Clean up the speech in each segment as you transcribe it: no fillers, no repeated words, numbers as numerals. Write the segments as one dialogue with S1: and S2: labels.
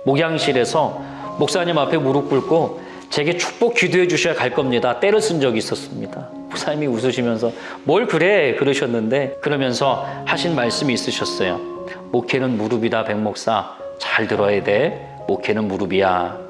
S1: 목양실에서 목사님 앞에 무릎 꿇고 제게 축복 기도해 주셔야 갈 겁니다. 때를 쓴 적이 있었습니다. 목사님이 웃으시면서 뭘 그래 그러셨는데, 그러면서 하신 말씀이 있으셨어요. 목회는 무릎이다. 백 목사 잘 들어야 돼. 목회는 무릎이야.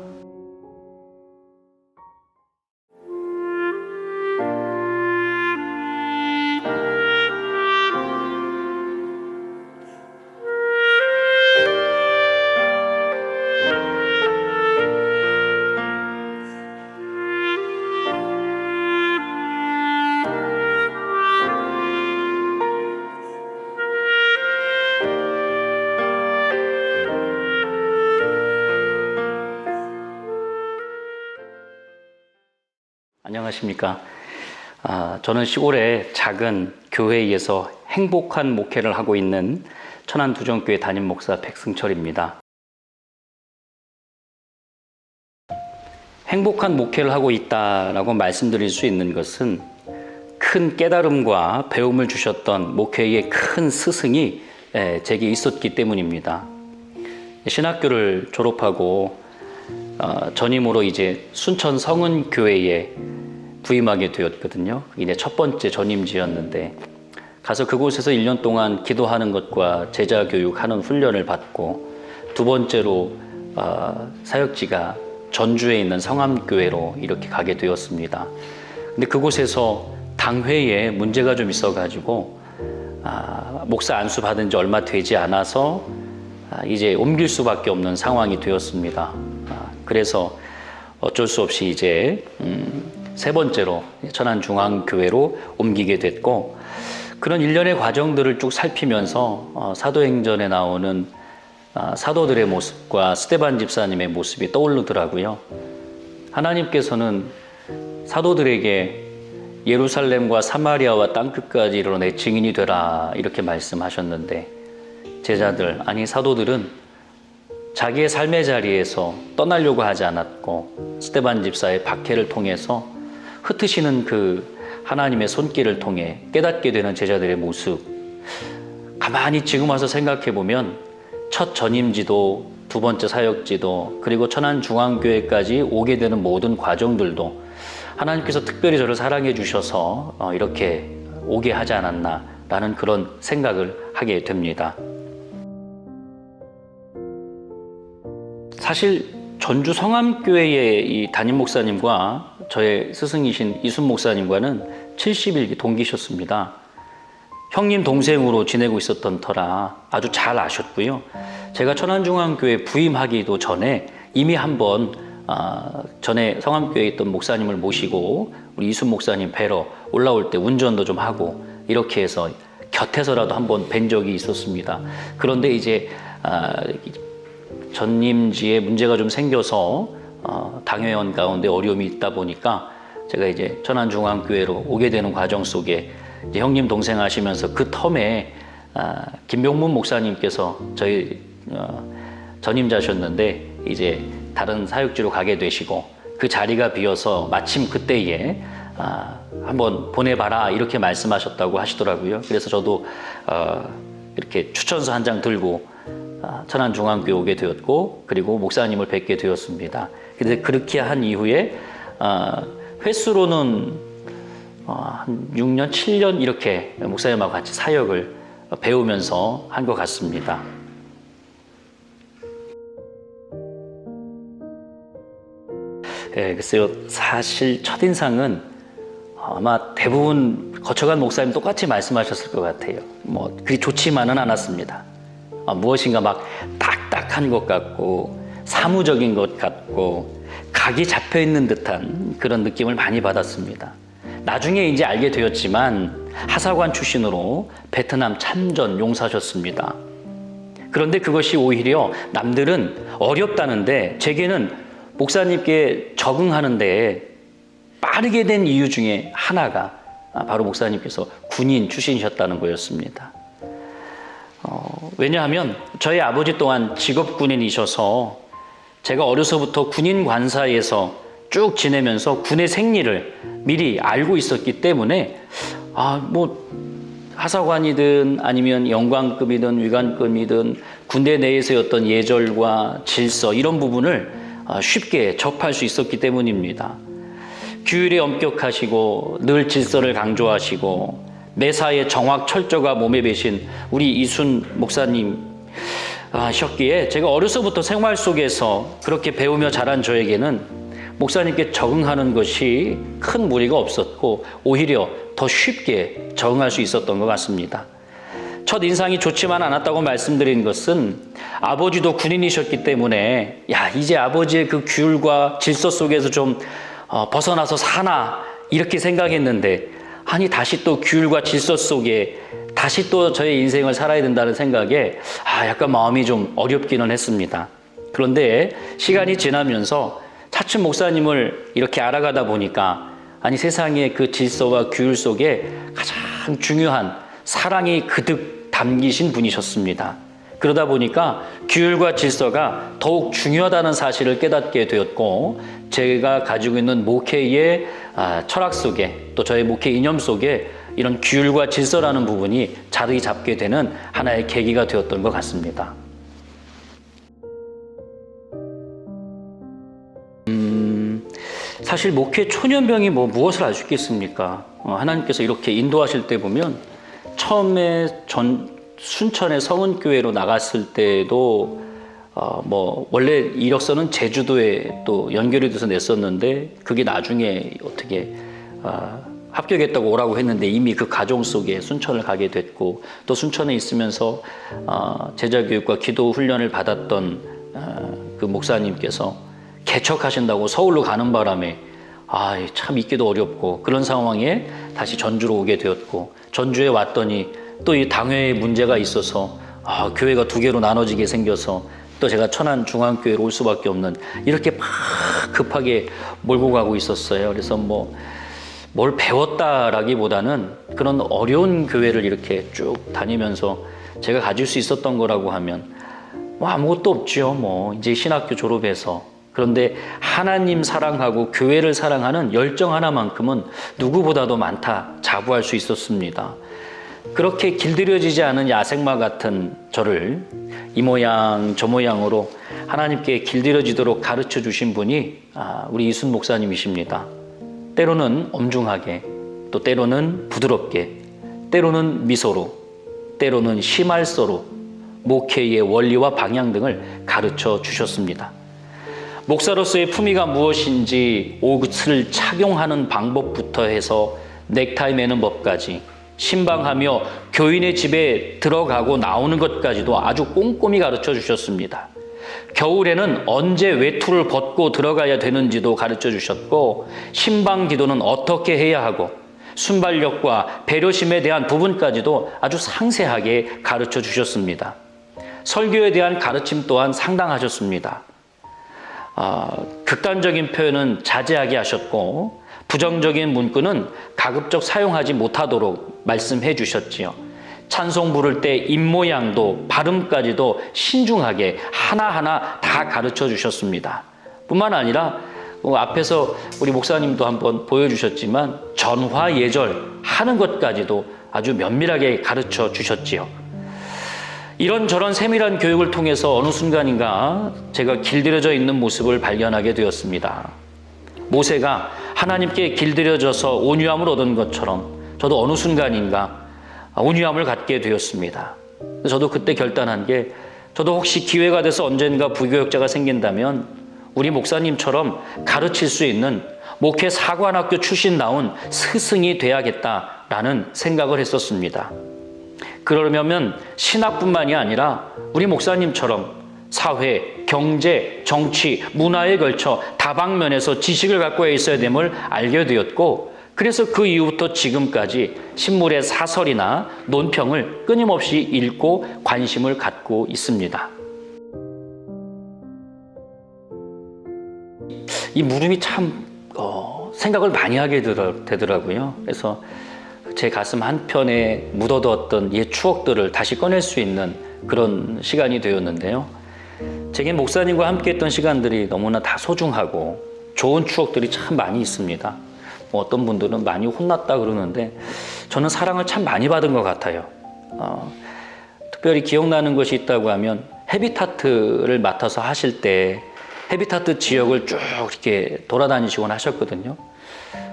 S1: 안녕하십니까. 저는 시골의 작은 교회에서 행복한 목회를 하고 있는 천안두정교회 담임 목사 백승철입니다. 행복한 목회를 하고 있다라고 말씀드릴 수 있는 것은 큰 깨달음과 배움을 주셨던 목회의 큰 스승이 제게 있었기 때문입니다. 신학교를 졸업하고 전임으로 이제 순천 성은교회에 부임하게 되었거든요. 이제 첫 번째 전임지였는데, 가서 그곳에서 1년 동안 기도하는 것과 제자 교육하는 훈련을 받고, 두 번째로 사역지가 전주에 있는 성암교회로 이렇게 가게 되었습니다. 근데 그곳에서 당회에 문제가 좀 있어가지고 목사 안수 받은 지 얼마 되지 않아서 이제 옮길 수밖에 없는 상황이 되었습니다. 그래서 어쩔 수 없이 이제 세 번째로 천안중앙교회로 옮기게 됐고, 그런 일련의 과정들을 쭉 살피면서 사도행전에 나오는 사도들의 모습과 스데반 집사님의 모습이 떠오르더라고요. 하나님께서는 사도들에게 예루살렘과 사마리아와 땅끝까지 이르러 내 증인이 되라 이렇게 말씀하셨는데, 제자들, 아니 사도들은 자기의 삶의 자리에서 떠나려고 하지 않았고, 스데반 집사의 박해를 통해서 흩으시는 그 하나님의 손길을 통해 깨닫게 되는 제자들의 모습, 가만히 지금 와서 생각해 보면 첫 전임지도, 두 번째 사역지도, 그리고 천안중앙교회까지 오게 되는 모든 과정들도 하나님께서 특별히 저를 사랑해 주셔서 이렇게 오게 하지 않았나라는 그런 생각을 하게 됩니다. 사실 전주 성암교회의 이 담임 목사님과 저의 스승이신 이순 목사님과는 70일 동기셨습니다. 형님 동생으로 지내고 있었던 터라 아주 잘 아셨고요. 제가 천안중앙교회 부임하기도 전에 이미 한번 전에 성암교회에 있던 목사님을 모시고 우리 이순 목사님 뵈러 올라올 때 운전도 좀 하고 이렇게 해서 곁에서라도 한번 뵌 적이 있었습니다. 그런데 이제 전임지에 문제가 좀 생겨서 당회원 가운데 어려움이 있다 보니까 제가 이제 천안중앙교회로 오게 되는 과정 속에 이제 형님 동생 하시면서 그 텀에 김병문 목사님께서 저희 전임자셨는데 이제 다른 사역지로 가게 되시고, 그 자리가 비어서 마침 그때에 한번 보내봐라 이렇게 말씀하셨다고 하시더라고요. 그래서 저도 이렇게 추천서 한 장 들고 천안중앙교회 오게 되었고, 그리고 목사님을 뵙게 되었습니다. 근데 그렇게 한 이후에 횟수로는 한 6년, 7년 이렇게 목사님하고 같이 사역을 배우면서 한 것 같습니다. 글쎄요, 사실 첫인상은 아마 대부분 거쳐간 목사님 똑같이 말씀하셨을 것 같아요. 뭐 그리 좋지만은 않았습니다. 무엇인가 막 딱딱한 것 같고 사무적인 것 같고 각이 잡혀 있는 듯한 그런 느낌을 많이 받았습니다. 나중에 이제 알게 되었지만 하사관 출신으로 베트남 참전 용사셨습니다. 그런데 그것이 오히려 남들은 어렵다는데 제게는 목사님께 적응하는데 빠르게 된 이유 중에 하나가 바로 목사님께서 군인 출신이셨다는 거였습니다. 왜냐하면 저희 아버지 또한 직업 군인이셔서 제가 어려서부터 군인 관사에서 쭉 지내면서 군의 생리를 미리 알고 있었기 때문에 뭐 하사관이든 아니면 영광급이든 위관급이든 군대 내에서의 어떤 예절과 질서 이런 부분을 쉽게 접할 수 있었기 때문입니다. 규율에 엄격하시고 늘 질서를 강조하시고 매사에 정확 철저가 몸에 배신 우리 이순 목사님 셨기에 제가 어려서부터 생활 속에서 그렇게 배우며 자란 저에게는 목사님께 적응하는 것이 큰 무리가 없었고 오히려 더 쉽게 적응할 수 있었던 것 같습니다. 첫 인상이 좋지만 않았다고 말씀드린 것은 아버지도 군인이셨기 때문에 이제 아버지의 그 규율과 질서 속에서 좀 벗어나서 사나 이렇게 생각했는데 아니 다시 또 규율과 질서 속에 다시 또 저의 인생을 살아야 된다는 생각에 약간 마음이 좀 어렵기는 했습니다. 그런데 시간이 지나면서 차츰 목사님을 이렇게 알아가다 보니까 아니 세상의 그 질서와 규율 속에 가장 중요한 사랑이 그득 담기신 분이셨습니다. 그러다 보니까 규율과 질서가 더욱 중요하다는 사실을 깨닫게 되었고 제가 가지고 있는 목회의 철학 속에 또 저의 목회 이념 속에 이런 규율과 질서라는 부분이 자리 잡게 되는 하나의 계기가 되었던 것 같습니다. 사실 목회 초년병이 무엇을 알 수 있겠습니까? 하나님께서 이렇게 인도하실 때 보면 처음에 순천의 성은교회로 나갔을 때도 원래 이력서는 제주도에 또 연결이 돼서 냈었는데 그게 나중에 어떻게 합격했다고 오라고 했는데 이미 그 과정 속에 순천을 가게 됐고 또 순천에 있으면서 제자교육과 기도 훈련을 받았던 그 목사님께서 개척하신다고 서울로 가는 바람에 참 있기도 어렵고 그런 상황에 다시 전주로 오게 되었고 전주에 왔더니 또 이 당회에 문제가 있어서 교회가 두 개로 나눠지게 생겨서 또 제가 천안 중앙교회로 올 수밖에 없는 이렇게 막 급하게 몰고 가고 있었어요. 그래서 뭘 배웠다라기보다는 그런 어려운 교회를 이렇게 쭉 다니면서 제가 가질 수 있었던 거라고 하면 아무것도 없죠. 이제 신학교 졸업해서. 그런데 하나님 사랑하고 교회를 사랑하는 열정 하나만큼은 누구보다도 많다 자부할 수 있었습니다. 그렇게 길들여지지 않은 야생마 같은 저를 이 모양 저 모양으로 하나님께 길들여지도록 가르쳐 주신 분이 우리 이순 목사님이십니다. 때로는 엄중하게, 또 때로는 부드럽게, 때로는 미소로, 때로는 심할서로 목회의 원리와 방향 등을 가르쳐 주셨습니다. 목사로서의 품위가 무엇인지 옷을 착용하는 방법부터 해서 넥타이 매는 법까지 신방하며 교인의 집에 들어가고 나오는 것까지도 아주 꼼꼼히 가르쳐 주셨습니다. 겨울에는 언제 외투를 벗고 들어가야 되는지도 가르쳐 주셨고 신방 기도는 어떻게 해야 하고 순발력과 배려심에 대한 부분까지도 아주 상세하게 가르쳐 주셨습니다. 설교에 대한 가르침 또한 상당하셨습니다. 극단적인 표현은 자제하게 하셨고 부정적인 문구는 가급적 사용하지 못하도록 말씀해 주셨지요. 찬송 부를 때 입모양도 발음까지도 신중하게 하나하나 다 가르쳐 주셨습니다. 뿐만 아니라 앞에서 우리 목사님도 한번 보여주셨지만 전화 예절 하는 것까지도 아주 면밀하게 가르쳐 주셨지요. 이런저런 세밀한 교육을 통해서 어느 순간인가 제가 길들여져 있는 모습을 발견하게 되었습니다. 모세가 하나님께 길들여져서 온유함을 얻은 것처럼 저도 어느 순간인가 온유함을 갖게 되었습니다. 저도 그때 결단한 게 저도 혹시 기회가 돼서 언젠가 부교역자가 생긴다면 우리 목사님처럼 가르칠 수 있는 목회 사관학교 출신다운 스승이 돼야겠다라는 생각을 했었습니다. 그러려면 신학뿐만이 아니라 우리 목사님처럼 사회, 경제, 정치, 문화에 걸쳐 다방면에서 지식을 갖고 있어야 됨을 알게 되었고 그래서 그 이후부터 지금까지 신물의 사설이나 논평을 끊임없이 읽고 관심을 갖고 있습니다. 이 물음이 참 생각을 많이 하게 되더라고요. 그래서 제 가슴 한편에 묻어두었던 옛 추억들을 다시 꺼낼 수 있는 그런 시간이 되었는데요. 제게 목사님과 함께 했던 시간들이 너무나 다 소중하고 좋은 추억들이 참 많이 있습니다. 어떤 분들은 많이 혼났다 그러는데 저는 사랑을 참 많이 받은 것 같아요. 특별히 기억나는 것이 있다고 하면 헤비타트를 맡아서 하실 때 헤비타트 지역을 쭉 이렇게 돌아다니시곤 하셨거든요.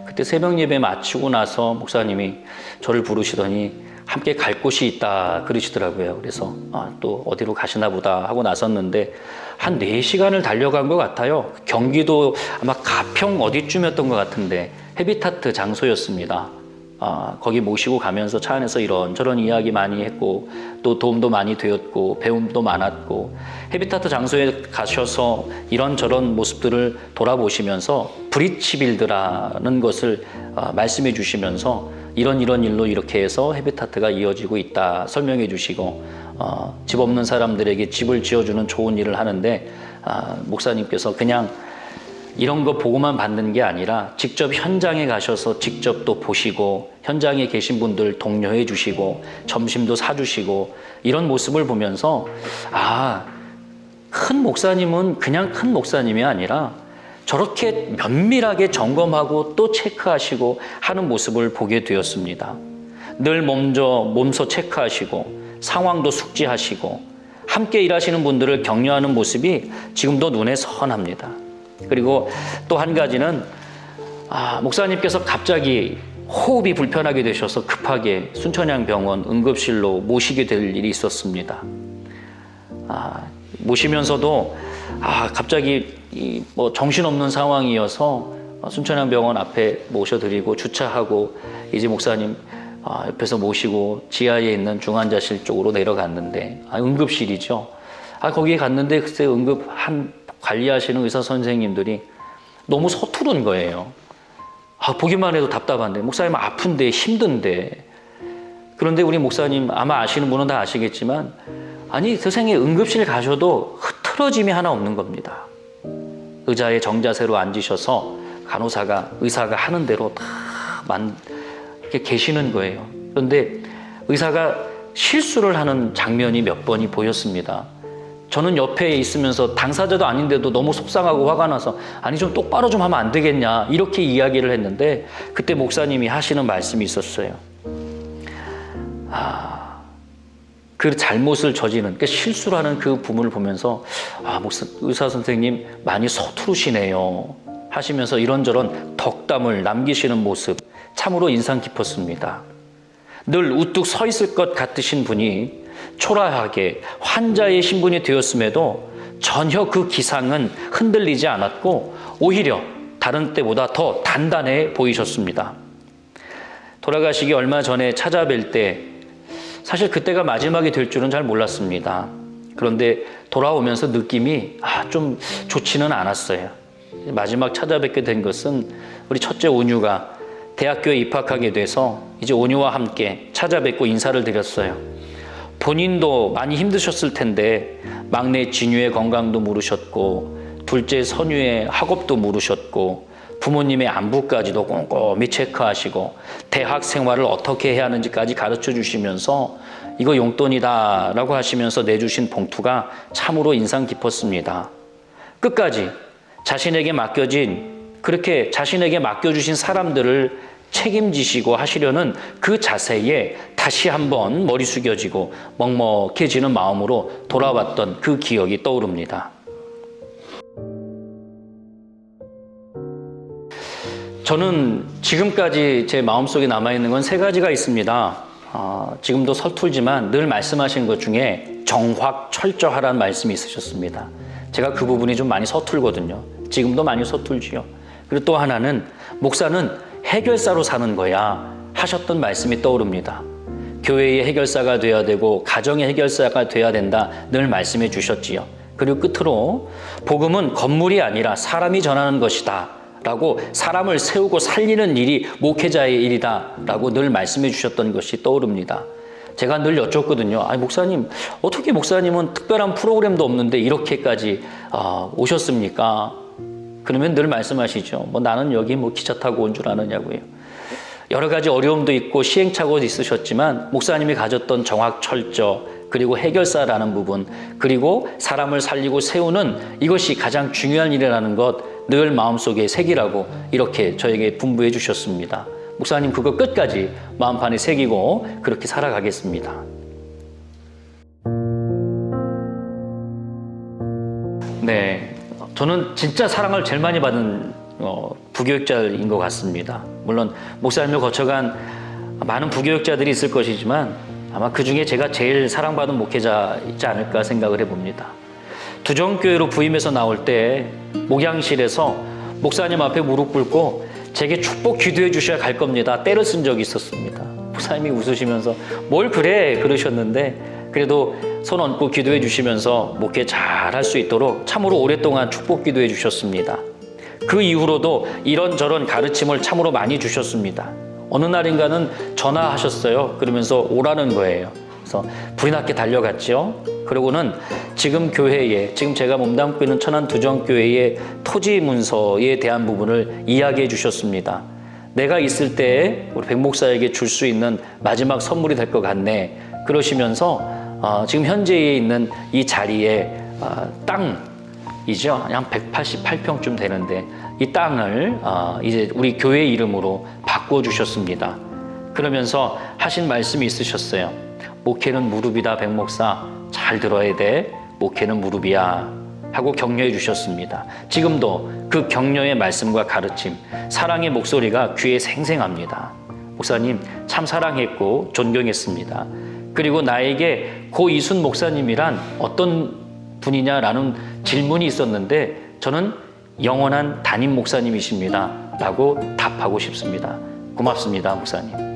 S1: 그때 새벽 예배 마치고 나서 목사님이 저를 부르시더니 함께 갈 곳이 있다 그러시더라고요. 그래서 또 어디로 가시나 보다 하고 나섰는데 한 4시간을 달려간 것 같아요. 경기도 아마 가평 어디쯤이었던 것 같은데 헤비타트 장소였습니다. 거기 모시고 가면서 차 안에서 이런저런 이야기 많이 했고 또 도움도 많이 되었고 배움도 많았고 헤비타트 장소에 가셔서 이런저런 모습들을 돌아보시면서 브리치빌드라는 것을 말씀해 주시면서 이런 일로 이렇게 해서 헤비타트가 이어지고 있다 설명해 주시고 집 없는 사람들에게 집을 지어주는 좋은 일을 하는데 목사님께서 그냥 이런 거 보고만 받는 게 아니라 직접 현장에 가셔서 직접 또 보시고 현장에 계신 분들 독려해 주시고 점심도 사주시고 이런 모습을 보면서 큰 목사님은 그냥 큰 목사님이 아니라 저렇게 면밀하게 점검하고 또 체크하시고 하는 모습을 보게 되었습니다. 늘 몸소 체크하시고 상황도 숙지하시고 함께 일하시는 분들을 격려하는 모습이 지금도 눈에 선합니다. 그리고 또 한 가지는 목사님께서 갑자기 호흡이 불편하게 되셔서 급하게 순천향병원 응급실로 모시게 될 일이 있었습니다. 모시면서도 갑자기 정신없는 상황이어서 순천향병원 앞에 모셔드리고 주차하고 이제 목사님 옆에서 모시고 지하에 있는 중환자실 쪽으로 내려갔는데 응급실이죠. 거기에 갔는데 그때 응급 관리하시는 의사 선생님들이 너무 서투른 거예요. 보기만 해도 답답한데 목사님 아픈데 힘든데 그런데 우리 목사님 아마 아시는 분은 다 아시겠지만 세상에 응급실 가셔도 흐트러짐이 하나 없는 겁니다. 의자에 정자세로 앉으셔서 의사가 하는 대로 다 이렇게 계시는 거예요. 그런데 의사가 실수를 하는 장면이 몇 번이 보였습니다. 저는 옆에 있으면서 당사자도 아닌데도 너무 속상하고 화가 나서 좀 똑바로 좀 하면 안 되겠냐 이렇게 이야기를 했는데 그때 목사님이 하시는 말씀이 있었어요. 그 잘못을 저지르는 실수를 하는 그 부분을 보면서 의사 선생님 많이 서투르시네요 하시면서 이런저런 덕담을 남기시는 모습 참으로 인상 깊었습니다. 늘 우뚝 서 있을 것 같으신 분이 초라하게 환자의 신분이 되었음에도 전혀 그 기상은 흔들리지 않았고 오히려 다른 때보다 더 단단해 보이셨습니다. 돌아가시기 얼마 전에 찾아뵐 때 사실 그때가 마지막이 될 줄은 잘 몰랐습니다. 그런데 돌아오면서 느낌이 좀 좋지는 않았어요. 마지막 찾아뵙게 된 것은 우리 첫째 온유가 대학교에 입학하게 돼서 이제 온유와 함께 찾아뵙고 인사를 드렸어요. 본인도 많이 힘드셨을 텐데 막내 진유의 건강도 물으셨고 둘째 선유의 학업도 물으셨고 부모님의 안부까지도 꼼꼼히 체크하시고 대학 생활을 어떻게 해야 하는지까지 가르쳐 주시면서 이거 용돈이다 라고 하시면서 내주신 봉투가 참으로 인상 깊었습니다. 끝까지 그렇게 자신에게 맡겨주신 사람들을 책임지시고 하시려는 그 자세에 다시 한번 머리 숙여지고 먹먹해지는 마음으로 돌아왔던 그 기억이 떠오릅니다. 저는 지금까지 제 마음속에 남아있는 건 3가지가 있습니다. 지금도 서툴지만 늘 말씀하신 것 중에 정확철저하라는 말씀이 있으셨습니다. 제가 그 부분이 좀 많이 서툴거든요. 지금도 많이 서툴지요. 그리고 또 하나는 목사는 해결사로 사는 거야 하셨던 말씀이 떠오릅니다. 교회의 해결사가 돼야 되고 가정의 해결사가 돼야 된다 늘 말씀해 주셨지요. 그리고 끝으로 복음은 건물이 아니라 사람이 전하는 것이다 라고 사람을 세우고 살리는 일이 목회자의 일이다 라고 늘 말씀해 주셨던 것이 떠오릅니다. 제가 늘 여쭙거든요. 목사님 어떻게 목사님은 특별한 프로그램도 없는데 이렇게까지 오셨습니까? 그러면 늘 말씀하시죠. 나는 여기 기차 타고 온 줄 아느냐고요. 여러 가지 어려움도 있고 시행착오도 있으셨지만 목사님이 가졌던 정확철저 그리고 해결사라는 부분 그리고 사람을 살리고 세우는 이것이 가장 중요한 일이라는 것 늘 마음속에 새기라고 이렇게 저에게 분부해 주셨습니다. 목사님 그거 끝까지 마음판에 새기고 그렇게 살아가겠습니다. 네, 저는 진짜 사랑을 제일 많이 받은 부교육자인 것 같습니다. 물론 목사님을 거쳐간 많은 부교육자들이 있을 것이지만 아마 그 중에 제가 제일 사랑받은 목회자이지 않을까 생각을 해봅니다. 두정교회로 부임해서 나올 때 목양실에서 목사님 앞에 무릎 꿇고 제게 축복 기도해 주셔야 갈 겁니다. 때를 쓴 적이 있었습니다. 목사님이 웃으시면서 뭘 그래 그러셨는데 그래도 손 얹고 기도해 주시면서 목회 잘 할 수 있도록 참으로 오랫동안 축복 기도해 주셨습니다. 그 이후로도 이런저런 가르침을 참으로 많이 주셨습니다. 어느 날인가는 전화하셨어요. 그러면서 오라는 거예요. 그래서 불이 났게 달려갔죠. 그러고는 지금 교회에, 지금 제가 몸담고 있는 천안 두정교회의 토지 문서에 대한 부분을 이야기해 주셨습니다. 내가 있을 때에 우리 백 목사에게 줄 수 있는 마지막 선물이 될 것 같네. 그러시면서 지금 현재에 있는 이 자리에 땅이죠. 한 188평쯤 되는데 이 땅을 이제 우리 교회 이름으로 바꿔주셨습니다. 그러면서 하신 말씀이 있으셨어요. 목회는 무릎이다, 백 목사. 잘 들어야 돼. 목회는 무릎이야. 하고 격려해 주셨습니다. 지금도 그 격려의 말씀과 가르침, 사랑의 목소리가 귀에 생생합니다. 목사님 참 사랑했고 존경했습니다. 그리고 나에게 고 이순 목사님이란 어떤 분이냐라는 질문이 있었는데 저는 영원한 담임 목사님이십니다. 라고 답하고 싶습니다. 고맙습니다, 목사님.